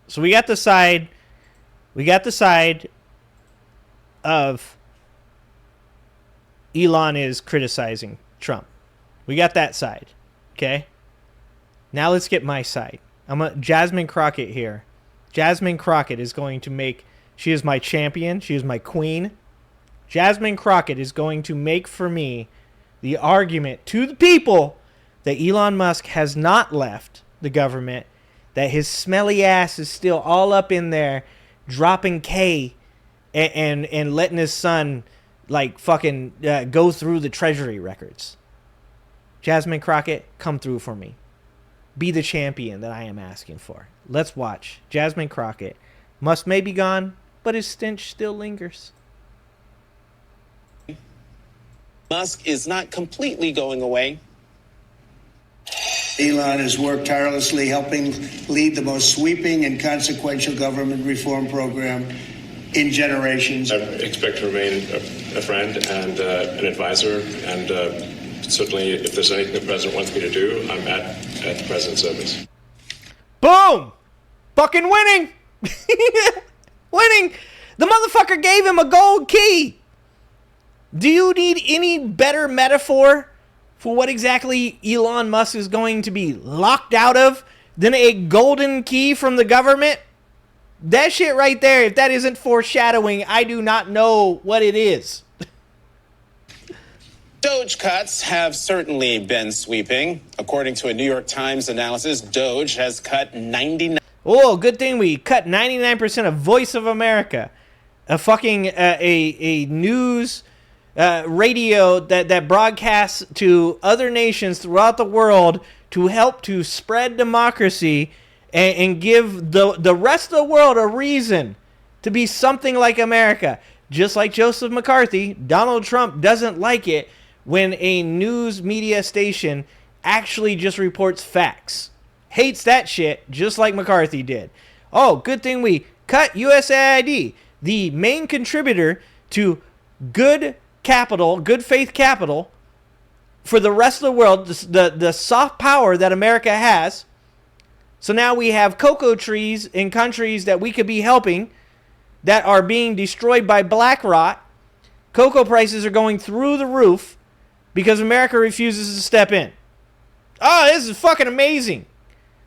So we got the side of Elon is criticizing Trump. We got that side. Okay? Now let's get my side. Jasmine Crockett here. Jasmine Crockett is going to make... She is my champion. She is my queen. Jasmine Crockett is going to make for me the argument to the people that Elon Musk has not left the government, that his smelly ass is still all up in there dropping K and letting his son like fucking go through the treasury records. Jasmine Crockett, come through for me. Be the champion that I am asking for. Let's watch. Jasmine Crockett. Musk may be gone, but his stench still lingers. Musk is not completely going away. Elon has worked tirelessly helping lead the most sweeping and consequential government reform program in generations. I expect to remain a friend and an advisor, and certainly if there's anything the president wants me to do, I'm at the president's service. Boom! Fucking winning! Winning! The motherfucker gave him a gold key! Do you need any better metaphor for what exactly Elon Musk is going to be locked out of than a golden key from the government? That shit right there, if that isn't foreshadowing, I do not know what it is. Doge cuts have certainly been sweeping. According to a New York Times analysis, Doge has cut 99... Oh, good thing we cut 99% of Voice of America. A fucking a news radio that broadcasts to other nations throughout the world to help to spread democracy and give the rest of the world a reason to be something like America. Just like Joseph McCarthy, Donald Trump doesn't like it when a news media station actually just reports facts. Hates that shit just like McCarthy did. Oh, good thing we cut USAID, the main contributor to good capital, good faith capital for the rest of the world, the soft power that America has. So now we have cocoa trees in countries that we could be helping that are being destroyed by black rot. Cocoa prices are going through the roof because America refuses to step in. Oh, this is fucking amazing.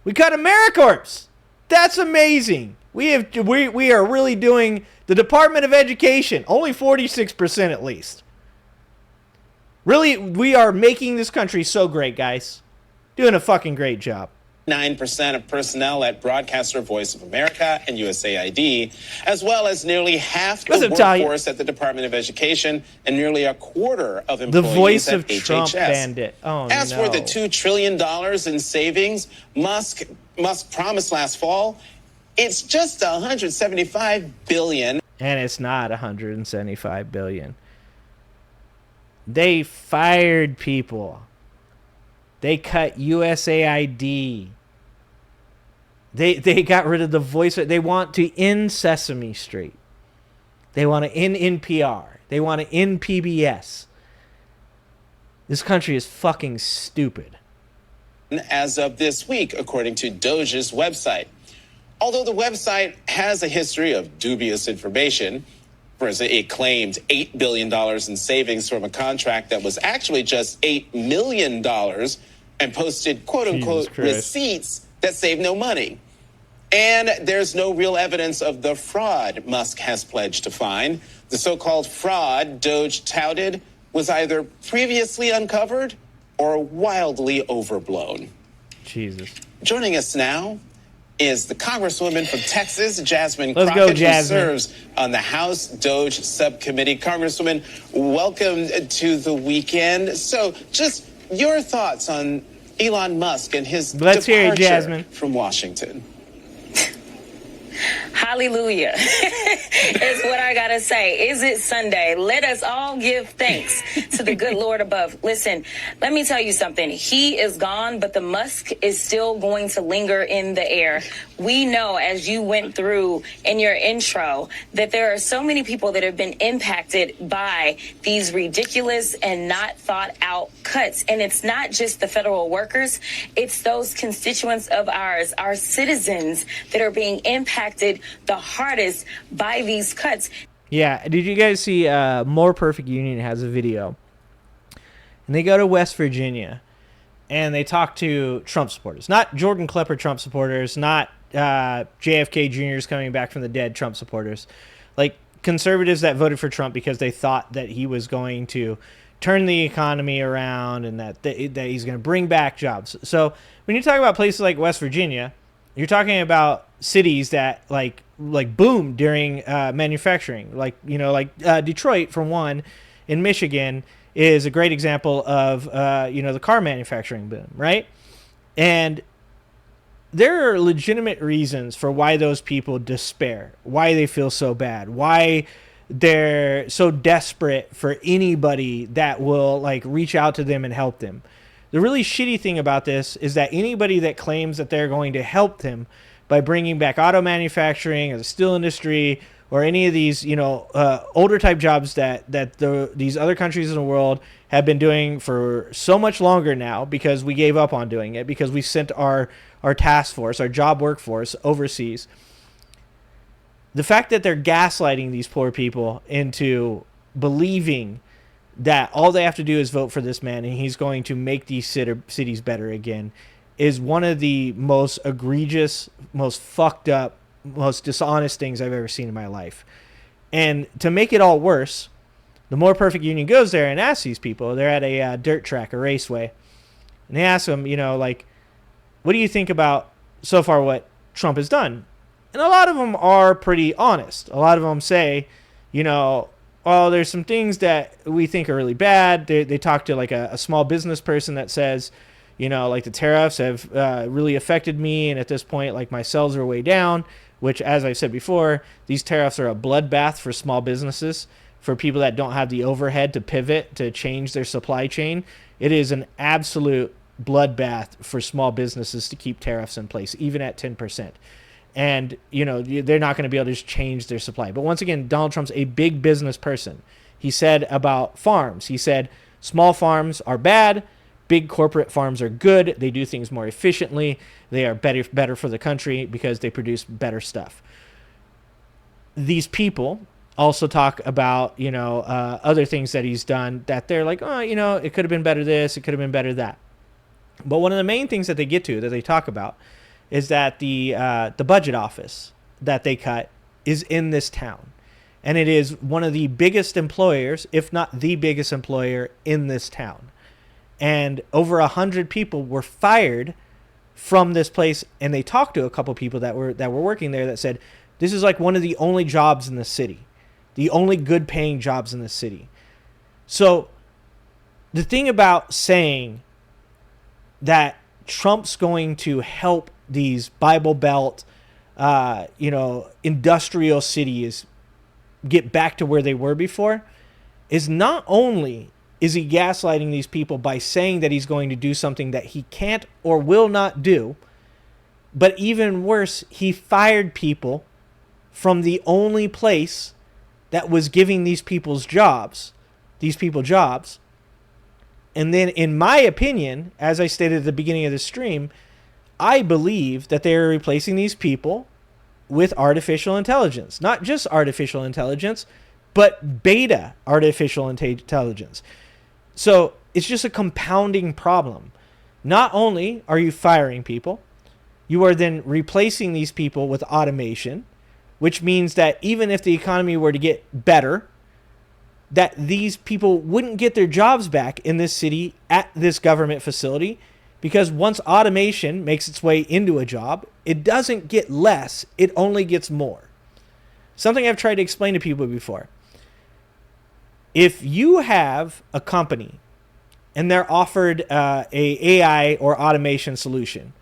We cut AmeriCorps. That's amazing. We are really doing the Department of Education. Only 46% at least. Really, we are making this country so great, guys. Doing a fucking great job. 9% of personnel at broadcaster Voice of America and USAID, as well as nearly half the workforce at the Department of Education and nearly a quarter of employees the voice at of HHS. Trump bandit. Oh, as no. for the $2 trillion in savings Musk promised last fall, it's just $175 billion. And it's not $175 billion. They fired people. They cut USAID. They got rid of the voice. They want to end Sesame Street. They want to end NPR. They want to end PBS. This country is fucking stupid. As of this week, according to DOGE's website. Although the website has a history of dubious information, for instance, it claimed $8 billion in savings from a contract that was actually just $8 million and posted quote-unquote receipts that saved no money. And there's no real evidence of the fraud Musk has pledged to find. The so-called fraud Doge touted was either previously uncovered or wildly overblown. Jesus. Joining us now is the Congresswoman from Texas, Jasmine Let's Crockett, go, Jasmine. who serves on the House DOGE Subcommittee. Congresswoman, welcome to the weekend. So just your thoughts on Elon Musk and his departure from Washington. Hallelujah is what I gotta say. Is it Sunday? Let us all give thanks to the good Lord above. Listen, let me tell you something. He is gone, but the Musk is still going to linger in the air. we know, as you went through in your intro, that there are so many people that have been impacted by these ridiculous and not thought out cuts. And it's not just the federal workers, it's those constituents of ours, our citizens, that are being impacted the hardest by these cuts. Yeah, did you guys see More Perfect Union has a video? And they go to West Virginia, and they talk to Trump supporters. Not Jordan Klepper Trump supporters, not JFK Jr.'s coming back from the dead Trump supporters. Like conservatives that voted for Trump because they thought that he was going to turn the economy around and that he's going to bring back jobs. So when you talk about places like West Virginia, you're talking about cities that like boomed during manufacturing, like Detroit, for one, in Michigan is a great example of the car manufacturing boom, right? And there are legitimate reasons for why those people despair, why they feel so bad, why they're so desperate for anybody that will like reach out to them and help them. The really shitty thing about this is that anybody that claims that they're going to help them by bringing back auto manufacturing or the steel industry or any of these, older type jobs that these other countries in the world have been doing for so much longer now, because we gave up on doing it, because we sent our task force, our job workforce overseas. The fact that they're gaslighting these poor people into believing that all they have to do is vote for this man and he's going to make these cities better again is one of the most egregious, most fucked up, most dishonest things I've ever seen in my life. And to make it all worse, the More Perfect Union goes there and asks these people, they're at a dirt track, a raceway, and they ask them, what do you think about so far what Trump has done? And a lot of them are pretty honest. A lot of them say, well, there's some things that we think are really bad. They talk to like a small business person that says, like the tariffs have really affected me. And at this point, like my sales are way down, which, as I've said before, these tariffs are a bloodbath for small businesses, for people that don't have the overhead to pivot, to change their supply chain. It is an absolute bloodbath for small businesses to keep tariffs in place, even at 10%. And, they're not going to be able to just change their supply. But once again, Donald Trump's a big business person. He said about farms, he said, small farms are bad, big corporate farms are good. They do things more efficiently. They are better for the country because they produce better stuff. These people also talk about, other things that he's done that they're like, oh, it could have been better this, it could have been better that. But one of the main things that they get to, that they talk about, is that the budget office that they cut is in this town. And it is one of the biggest employers, if not the biggest employer in this town. And over 100 people were fired from this place. And they talked to a couple people that were working there that said, this is like one of the only jobs in the city, the only good paying jobs in the city. So the thing about saying that Trump's going to help these Bible Belt, industrial cities get back to where they were before is not only is he gaslighting these people by saying that he's going to do something that he can't or will not do, but even worse, he fired people from the only place that was giving these people jobs. And then, in my opinion, as I stated at the beginning of the stream, I believe that they are replacing these people with artificial intelligence. Not just artificial intelligence, but beta artificial intelligence. So it's just a compounding problem. Not only are you firing people, you are then replacing these people with automation, which means that even if the economy were to get better, that these people wouldn't get their jobs back in this city at this government facility, because once automation makes its way into a job, it doesn't get less, it only gets more. Something I've tried to explain to people before. If you have a company and they're offered a AI or automation solution,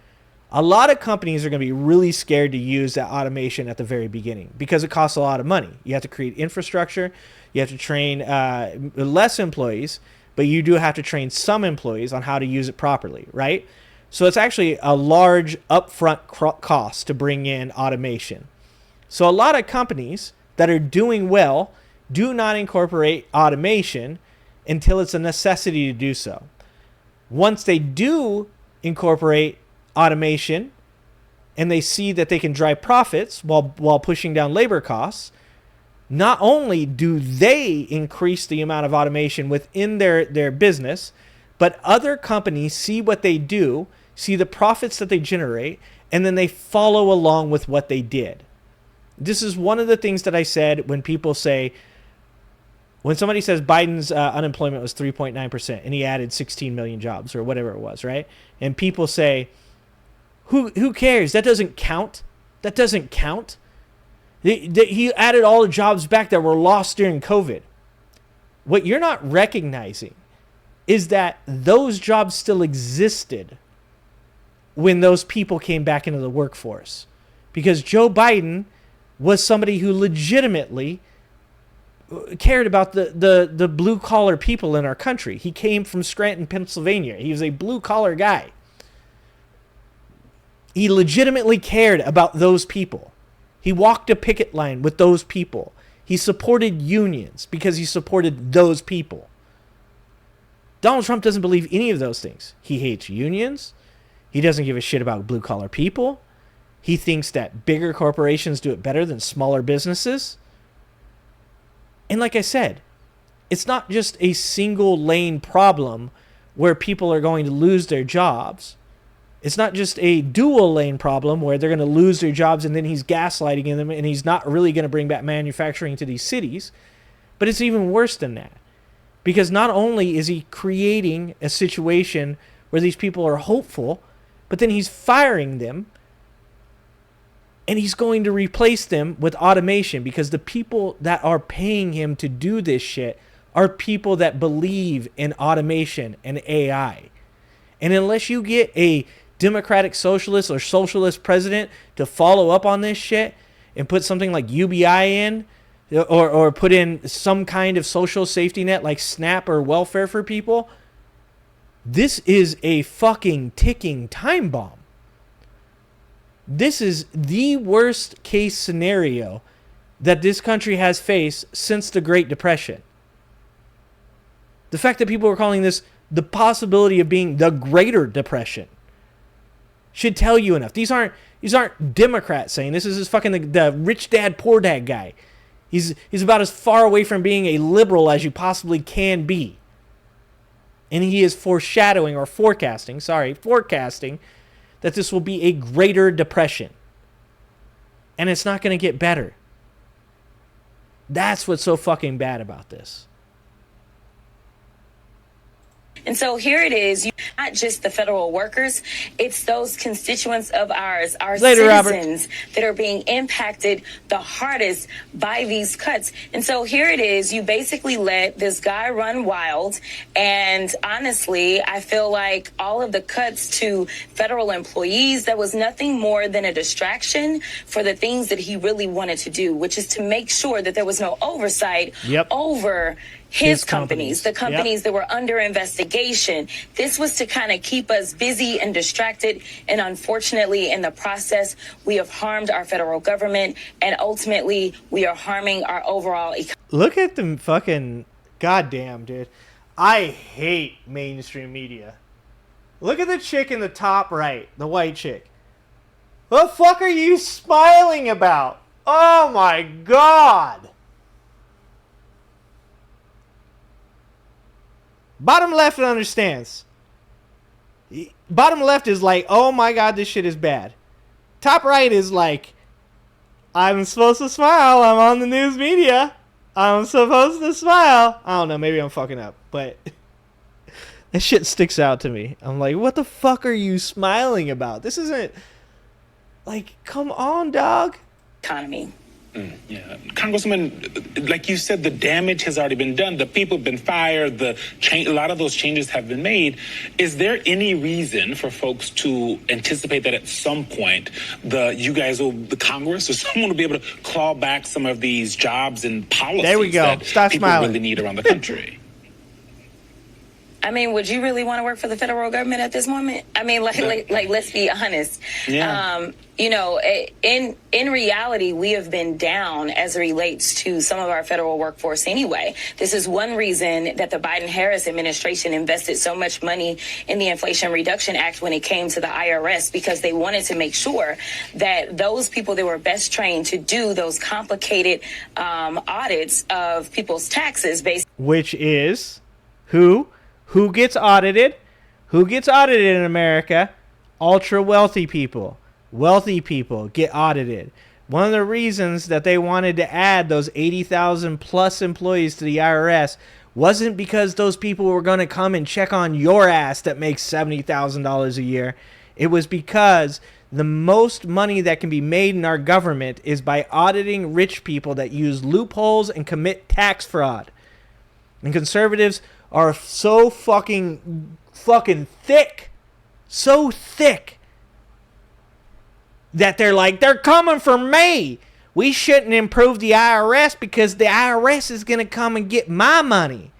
a lot of companies are going to be really scared to use that automation at the very beginning because it costs a lot of money. You have to create infrastructure. You have to train less employees, but you do have to train some employees on how to use it properly, right? So it's actually a large upfront cost to bring in automation. So a lot of companies that are doing well do not incorporate automation until it's a necessity to do so. Once they do incorporate automation and they see that they can drive profits while pushing down labor costs, not only do they increase the amount of automation within their business, but other companies see what they do, see the profits that they generate, and then they follow along with what they did. This is one of the things that I said when people say, when somebody says Biden's unemployment was 3.9% and he added 16 million jobs or whatever it was, right? And people say, who cares? That doesn't count. That doesn't count. He added all the jobs back that were lost during COVID. What you're not recognizing is that those jobs still existed when those people came back into the workforce. Because Joe Biden was somebody who legitimately cared about the blue-collar people in our country. He came from Scranton, Pennsylvania. He was a blue-collar guy. He legitimately cared about those people. He walked a picket line with those people. He supported unions because he supported those people. Donald Trump doesn't believe any of those things. He hates unions. He doesn't give a shit about blue-collar people. He thinks that bigger corporations do it better than smaller businesses. And like I said, it's not just a single lane problem where people are going to lose their jobs. It's not just a dual lane problem where they're going to lose their jobs and then he's gaslighting them and he's not really going to bring back manufacturing to these cities. But it's even worse than that. Because not only is he creating a situation where these people are hopeful, but then he's firing them and he's going to replace them with automation because the people that are paying him to do this shit are people that believe in automation and AI. And unless you get a democratic socialist or socialist president to follow up on this shit and put something like UBI in or put in some kind of social safety net like SNAP or welfare for people, this is a fucking ticking time bomb. This is the worst case scenario that this country has faced since the Great Depression. The fact that people are calling this the possibility of being the Greater Depression should tell you enough. These aren't Democrats saying this. Is fucking the rich dad, poor dad guy. He's about as far away from being a liberal as you possibly can be. And he is forecasting that this will be a Greater Depression. And it's not going to get better. That's what's so fucking bad about this. And so here it is, not just the federal workers, it's those constituents of ours, our citizens that are being impacted the hardest by these cuts. And so here it is, you basically let this guy run wild. And honestly, I feel like all of the cuts to federal employees, that was nothing more than a distraction for the things that he really wanted to do, which is to make sure that there was no oversight over his companies, the companies that were under investigation. This was to kind of keep us busy and distracted. And unfortunately, in the process, we have harmed our federal government. And ultimately, we are harming our overall economy. Look at them fucking... Goddamn, dude. I hate mainstream media. Look at the chick in the top right. The white chick. What the fuck are you smiling about? Oh my God. Bottom left understands. Bottom left is like, oh my God, this shit is bad. Top right is like, I'm supposed to smile. I'm on the news media. I'm supposed to smile. I don't know. Maybe I'm fucking up. But that shit sticks out to me. I'm like, what the fuck are you smiling about? This isn't... Like, come on, dog. Economy. Yeah, Congressman, like you said, the damage has already been done. The people have been fired. A lot of those changes have been made. Is there any reason for folks to anticipate that at some point the Congress or someone will be able to claw back some of these jobs and policies there we go. that Stop people smiling. really need around the country? I mean, would you really want to work for the federal government at this moment? I mean, like let's be honest. Yeah. You know, in reality, we have been down as it relates to some of our federal workforce anyway. This is one reason that the Biden-Harris administration invested so much money in the Inflation Reduction Act when it came to the IRS, because they wanted to make sure that those people that were best trained to do those complicated audits of people's taxes, which is who gets audited? Who gets audited in America? Ultra wealthy people. Wealthy people get audited. One of the reasons that they wanted to add those 80,000 plus employees to the IRS wasn't because those people were going to come and check on your ass that makes $70,000 a year. It was because the most money that can be made in our government is by auditing rich people that use loopholes and commit tax fraud. And conservatives are so fucking thick. So thick. That they're coming for me. We shouldn't improve the IRS because the IRS is going to come and get my money.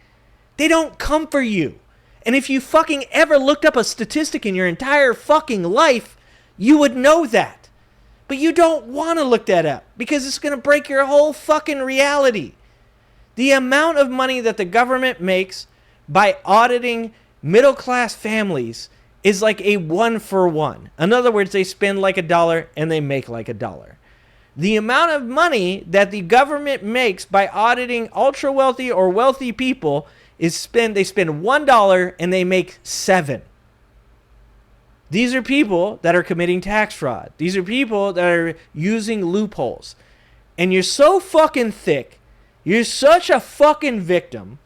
They don't come for you. And if you fucking ever looked up a statistic in your entire fucking life, you would know that. But you don't want to look that up because it's going to break your whole fucking reality. The amount of money that the government makes by auditing middle-class families is like a 1-for-1. In other words, they spend like $1 and they make like $1. The amount of money that the government makes by auditing ultra wealthy or wealthy people they spend $1 and they make $7. These are people that are committing tax fraud. These are people that are using loopholes. And you're so fucking thick, you're such a fucking victim,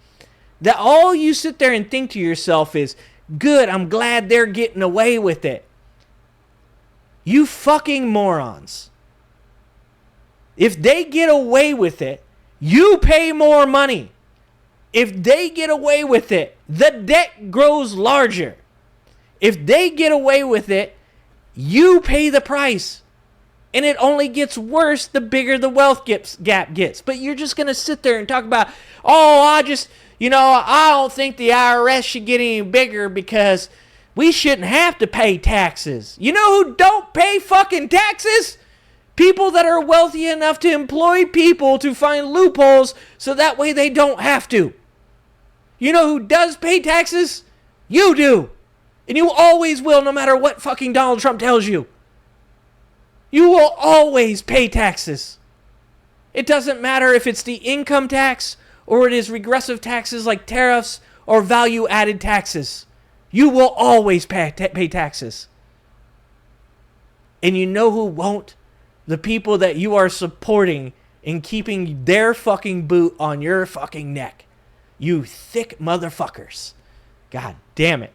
that all you sit there and think to yourself is, good, I'm glad they're getting away with it. You fucking morons. If they get away with it, you pay more money. If they get away with it, the debt grows larger. If they get away with it, you pay the price. And it only gets worse the bigger the wealth gap gets. But you're just going to sit there and talk about, I don't think the IRS should get any bigger because we shouldn't have to pay taxes. You know who don't pay fucking taxes? People that are wealthy enough to employ people to find loopholes so that way they don't have to. You know who does pay taxes? You do. And you always will, no matter what fucking Donald Trump tells you. You will always pay taxes. It doesn't matter if it's the income tax or it is regressive taxes like tariffs or value-added taxes. You will always pay taxes. And you know who won't? The people that you are supporting in keeping their fucking boot on your fucking neck. You thick motherfuckers. God damn it.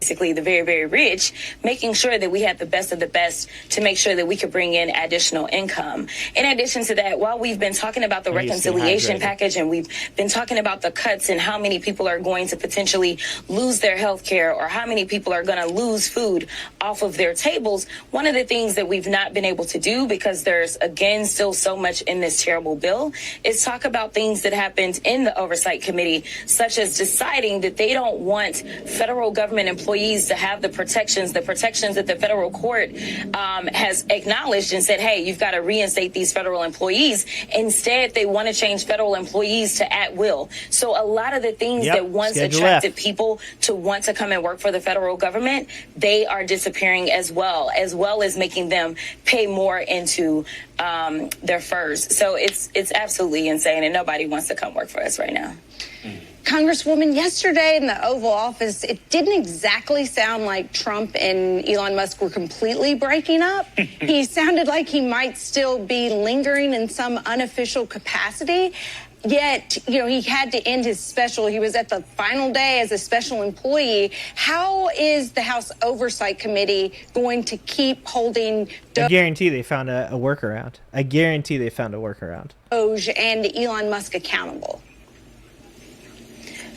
Basically the very, very rich, making sure that we have the best of the best to make sure that we could bring in additional income. In addition to that, while we've been talking about the reconciliation package and we've been talking about the cuts and how many people are going to potentially lose their health care or how many people are going to lose food off of their tables, one of the things that we've not been able to do, because there's, again, still so much in this terrible bill, is talk about things that happened in the Oversight Committee, such as deciding that they don't want federal government employees to have the protections that the federal court has acknowledged and said, hey, you've got to reinstate these federal employees. Instead, they want to change federal employees to at will. So a lot of the things that once attracted people to want to come and work for the federal government, they are disappearing as well as making them pay more into their FERS. So it's absolutely insane, and nobody wants to come work for us right now. Congresswoman, yesterday in the Oval Office, it didn't exactly sound like Trump and Elon Musk were completely breaking up. He sounded like he might still be lingering in some unofficial capacity. Yet, he had to end his special. He was at the final day as a special employee. How is the House Oversight Committee going to keep holding I guarantee they found a workaround. DOGE and Elon Musk accountable?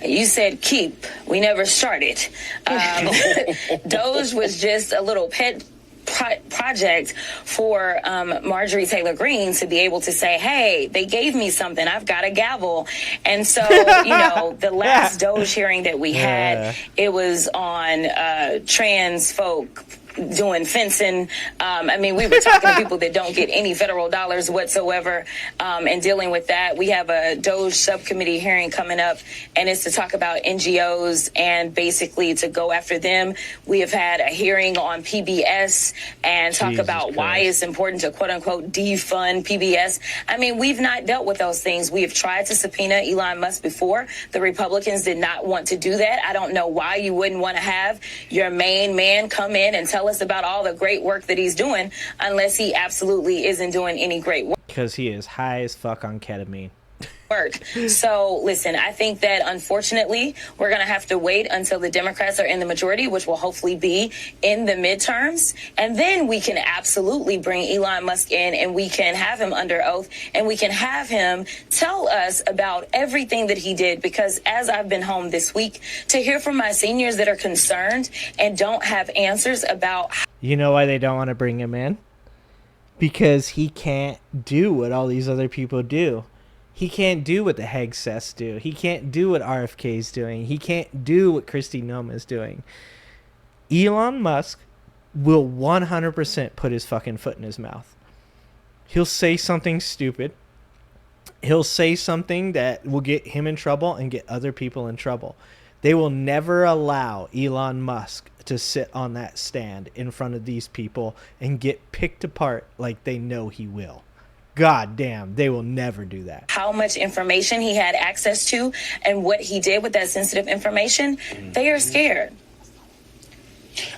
You said keep. We never started. DOGE was just a little pet project for Marjorie Taylor Greene to be able to say, hey, they gave me something. I've got a gavel. And so, the last DOGE hearing that we had, it was on trans folk doing fencing. We were talking to people that don't get any federal dollars whatsoever, and dealing with that. We have a DOGE subcommittee hearing coming up, and it's to talk about NGOs and basically to go after them. We have had a hearing on PBS and talk about why it's important to quote unquote defund PBS. We've not dealt with those things. We have tried to subpoena Elon Musk before. The Republicans did not want to do that. I don't know why you wouldn't want to have your main man come in and tell us about all the great work that he's doing, unless he absolutely isn't doing any great work. Because he is high as fuck on ketamine. So, listen, I think that unfortunately we're going to have to wait until the Democrats are in the majority, which will hopefully be in the midterms. And then we can absolutely bring Elon Musk in and we can have him under oath and we can have him tell us about everything that he did. Because as I've been home this week, to hear from my seniors that are concerned and don't have answers about. You know why they don't want to bring him in? Because he can't do what all these other people do. He can't do what the Hegseths do. He can't do what RFK's doing. He can't do what Kristi Noema's doing. Elon Musk will 100% put his fucking foot in his mouth. He'll say something stupid. He'll say something that will get him in trouble and get other people in trouble. They will never allow Elon Musk to sit on that stand in front of these people and get picked apart like they know he will. God damn, they will never do that. How much information he had access to and what he did with that sensitive information, they are scared.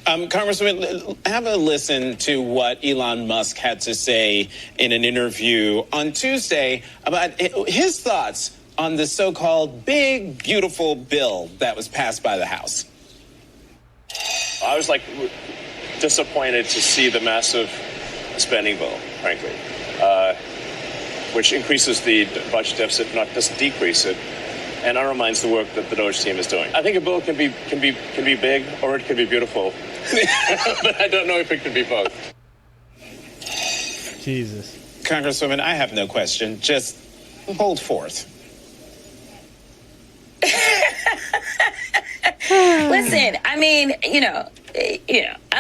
Congresswoman, have a listen to what Elon Musk had to say in an interview on Tuesday about his thoughts on the so-called big, beautiful bill that was passed by the House. I was disappointed to see the massive spending bill, frankly, which increases the budget deficit, doesn't decrease it, and undermines the work that the DOGE team is doing. I think a bill can be big or it can be beautiful, but I don't know if it can be both. Jesus. Congresswoman, I have no question. Just hold forth. Listen, I'm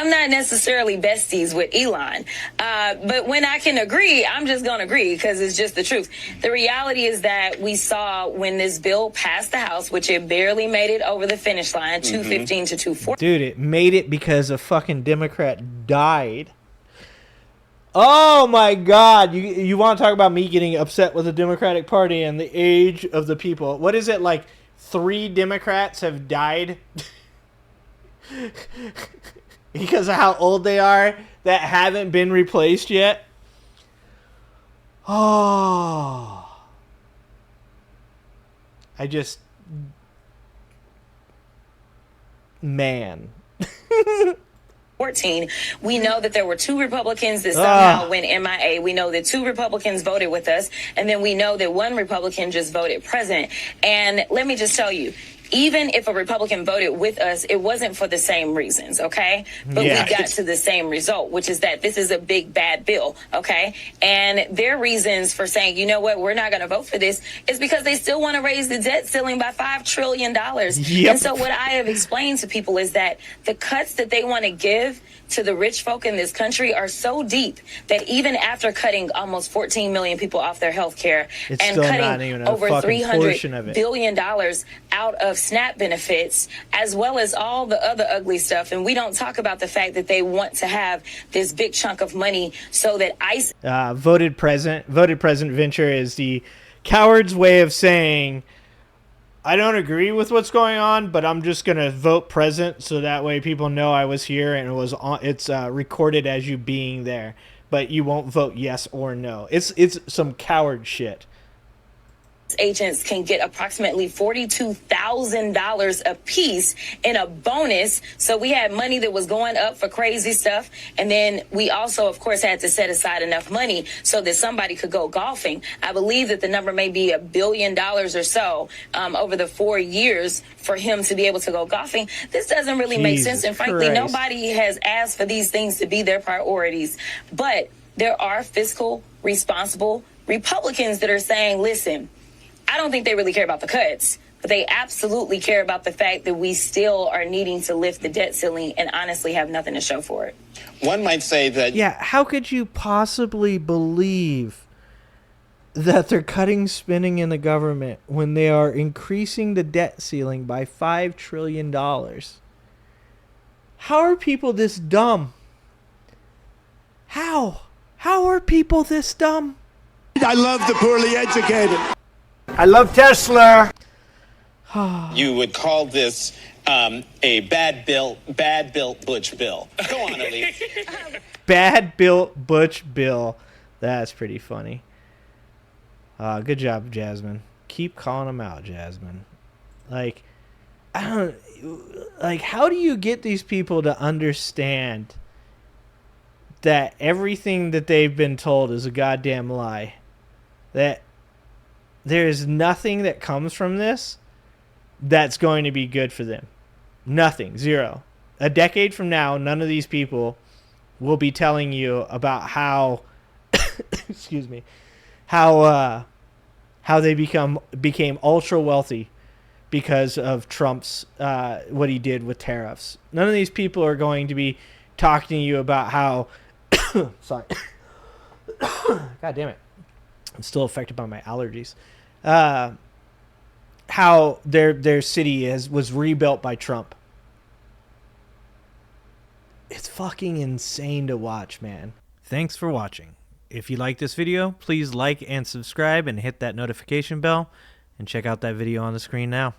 not necessarily besties with Elon, but when I can agree, I'm just going to agree because it's just the truth. The reality is that we saw when this bill passed the House, which it barely made it over the finish line, 215 to 240. Dude, it made it because a fucking Democrat died. Oh my God. You want to talk about me getting upset with the Democratic Party and the age of the people. What is it, 3 Democrats have died because of how old they are that haven't been replaced yet? Oh. Man. 14, we know that there were 2 Republicans that somehow went MIA. We know that 2 Republicans voted with us, and then we know that 1 Republican just voted present. And let me just tell you, even if a Republican voted with us, it wasn't for the same reasons, okay? But we got to the same result, which is that this is a big, bad bill, okay? And their reasons for saying, you know what, we're not going to vote for this is because they still want to raise the debt ceiling by $5 trillion. Yep. And so what I have explained to people is that the cuts that they want to give to the rich folk in this country are so deep that even after cutting almost 14 million people off their health care and cutting over $300 billion out of SNAP benefits, as well as all the other ugly stuff. And we don't talk about the fact that they want to have this big chunk of money so that ICE... Voted present venture is the coward's way of saying, I don't agree with what's going on, but I'm just going to vote present so that way people know I was here and it's recorded as you being there. But you won't vote yes or no. It's some coward shit. agents can get approximately $42,000 a piece in a bonus. So we had money that was going up for crazy stuff. And then we also, of course, had to set aside enough money so that somebody could go golfing. I believe that the number may be $1 billion or so over the 4 years for him to be able to go golfing. This doesn't really make sense. And frankly, nobody has asked for these things to be their priorities. But there are fiscal, responsible Republicans that are saying, listen, I don't think they really care about the cuts, but they absolutely care about the fact that we still are needing to lift the debt ceiling and honestly have nothing to show for it. One might say that... Yeah, how could you possibly believe that they're cutting spending in the government when they are increasing the debt ceiling by $5 trillion? How are people this dumb? How? How are people this dumb? I love the poorly educated. I love Tesla. You would call this a bad-built Butch bill. Go on, Elise. Bad-built Butch bill. That's pretty funny. Good job, Jasmine. Keep calling them out, Jasmine. Like, I don't... Like, how do you get these people to understand that everything that they've been told is a goddamn lie? That there is nothing that comes from this that's going to be good for them. Nothing. Zero. A decade from now, none of these people will be telling you about how excuse me, how they became ultra wealthy because of Trump's what he did with tariffs. None of these people are going to be talking to you about how sorry. God damn it. I'm still affected by my allergies. How their city was rebuilt by Trump. It's fucking insane to watch, man. Thanks for watching. If you like this video, please like and subscribe and hit that notification bell, and check out that video on the screen now.